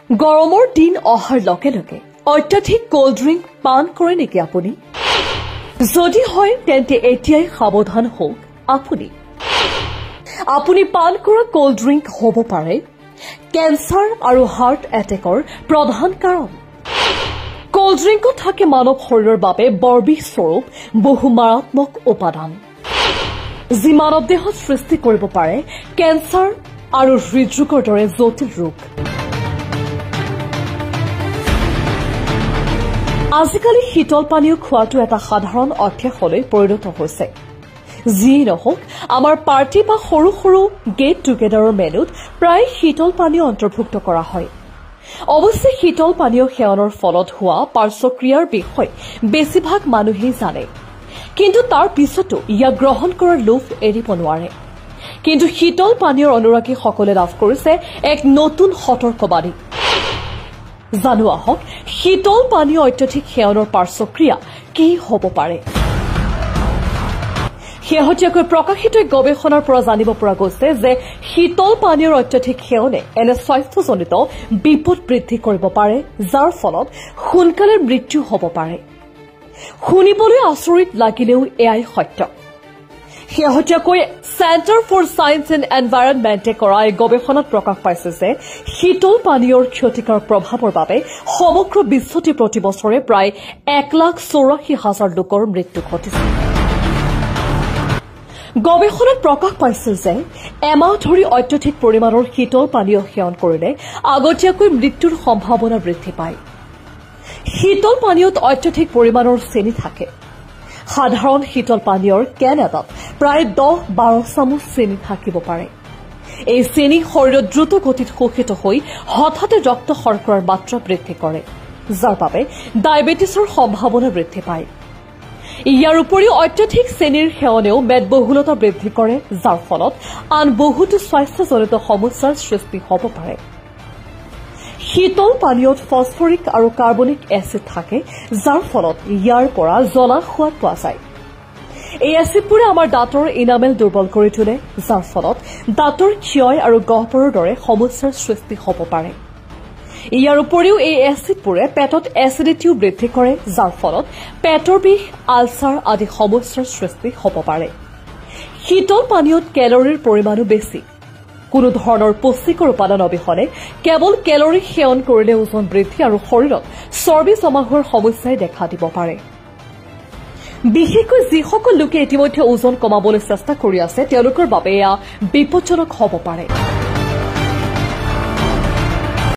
গৰমৰ দিন অহাৰ লগে লগে অত্যাধিক কোল্ড ড্ৰিংক পান কৰে নেকি আপুনি? যদি হয় তেন্তে এতিয়াই সাৱধান হওক আপুনি পান কৰা কোল্ড ড্ৰিংক হ'ব পাৰে কেন্সাৰ আৰু হাৰ্ট এটেকৰ প্ৰধান কাৰণ। কোল্ড ড্ৰিংকত থাকে মানৱ শৰীৰৰ বাবে বৰবিষ স্বৰূপ বহু মাৰাত্মক উপাদান, যি মানৱ দেহত সৃষ্টি কৰিব পাৰে কেন্সাৰ আৰু হৃদৰোগৰ দৰে জটিল ৰোগ। আজিকালি শীতল পানীয় খোৱাটো এটা সাধাৰণ অভ্যাসলৈ পৰিণত হৈছে। যিয়েই নহওক, আমাৰ পাৰ্টি বা সৰু সৰু গেট টুগেডাৰৰ মেনুত প্ৰায় শীতল পানীয় অন্তৰ্ভুক্ত কৰা হয়। অৱশ্যে শীতল পানীয় সেৱনৰ ফলত হোৱা পাৰ্শ্বক্ৰিয়াৰ বিষয়ে বেছিভাগ মানুহেই জানে, কিন্তু তাৰ পিছতো ইয়াক গ্ৰহণ কৰাৰ লোভ এৰিব নোৱাৰে। কিন্তু শীতল পানীয়ৰ অনুৰাগীসকলে লাভ কৰিছে এক নতুন সতৰ্কবাণী। জানো আহক, শীতল পানীয় অত্যাধিক সেৱনৰ পাৰ্শ্বক্ৰিয়া কি হ'ব পাৰে। শেহতীয়াকৈ প্ৰকাশিত গৱেষণাৰ পৰা জানিব পৰা গৈছে যে শীতল পানীয়ৰ অত্যাধিক সেৱনে এনে স্বাস্থ্যজনিত বিপদ বৃদ্ধি কৰিব পাৰে, যাৰ ফলত সোনকালে মৃত্যু হ'ব পাৰে। শুনিবলৈ আচৰিত লাগিলেও এয়াই সত্য। শেহতীয়াকৈ চেণ্টাৰ ফৰ ছায়েন্স এণ্ড এনভাইৰনমেণ্টে কৰা এই গৱেষণাত প্ৰকাশ পাইছে যে শীতল পানীয়ৰ ক্ষতিকাৰ প্ৰভাৱৰ বাবে সমগ্ৰ বিশ্বতে প্ৰতি বছৰে প্ৰায় 1,84,000 লোকৰ মৃত্যু ঘটিছে। গৱেষণাত প্ৰকাশ পাইছিল যে এমাহ ধৰি অত্যাধিক পৰিমাণৰ শীতল পানীয় সেৱন কৰিলে আগতীয়াকৈ মৃত্যুৰ সম্ভাৱনা বৃদ্ধি পায়। শীতল পানীয়ত অত্যাধিক পৰিমাণৰ চেনি থাকে। সাধাৰণ শীতল পানীয়ৰ কেন এটাত প্ৰায় 10-12 চামুচ চেনি থাকিব পাৰে। এই চেনি শৰীৰত দ্ৰুত গতিত শোষিত হৈ হঠাতে ৰক্ত শৰ্কৰাৰ মাত্ৰা বৃদ্ধি কৰে, যাৰ বাবে ডায়েবেটিছৰ সম্ভাৱনা বৃদ্ধি পায়। ইয়াৰ উপৰিও অত্যাধিক চেনিৰ সেৱনেও মেদবহুলতা বৃদ্ধি কৰে, যাৰ ফলত আন বহুতো স্বাস্থ্যজনিত সমস্যাৰ সৃষ্টি হ'ব পাৰে। শীতল পানীয়ত ফছফৰিক আৰু কাৰ্বনিক এচিড থাকে, যাৰ ফলত ইয়াৰ পৰা জ্বলা সোৱাদ পোৱা যায়। এই এচিডবোৰে আমাৰ দাঁতৰ ইনামেল দুৰ্বল কৰি তোলে, যাৰ ফলত দাঁতৰ ক্ষয় আৰু গহ্বৰৰ দৰে সমস্যাৰ সৃষ্টি হ'ব পাৰে। ইয়াৰ উপৰিও এই এচিডবোৰে পেটত এচিডিটিও বৃদ্ধি কৰে, যাৰ ফলত পেটৰ বিষ, আলচাৰ আদি সমস্যাৰ সৃষ্টি হ'ব পাৰে। শীতল পানীয়ত কেলৰীৰ পৰিমাণো বেছি। কোনো ধৰণৰ পুষ্টিকৰ উপাদান অবিহনে কেৱল কেলৰী সেৱন কৰিলে ওজন বৃদ্ধি আৰু শৰীৰত চৰ্বি জমা হোৱাৰ সমস্যাই দেখা দিব পাৰে। বিশেষকৈ যিসকল লোকে ইতিমধ্যে ওজন কমাবলৈ চেষ্টা কৰি আছে তেওঁলোকৰ বাবে এয়া বিপদজনক হ'ব পাৰে।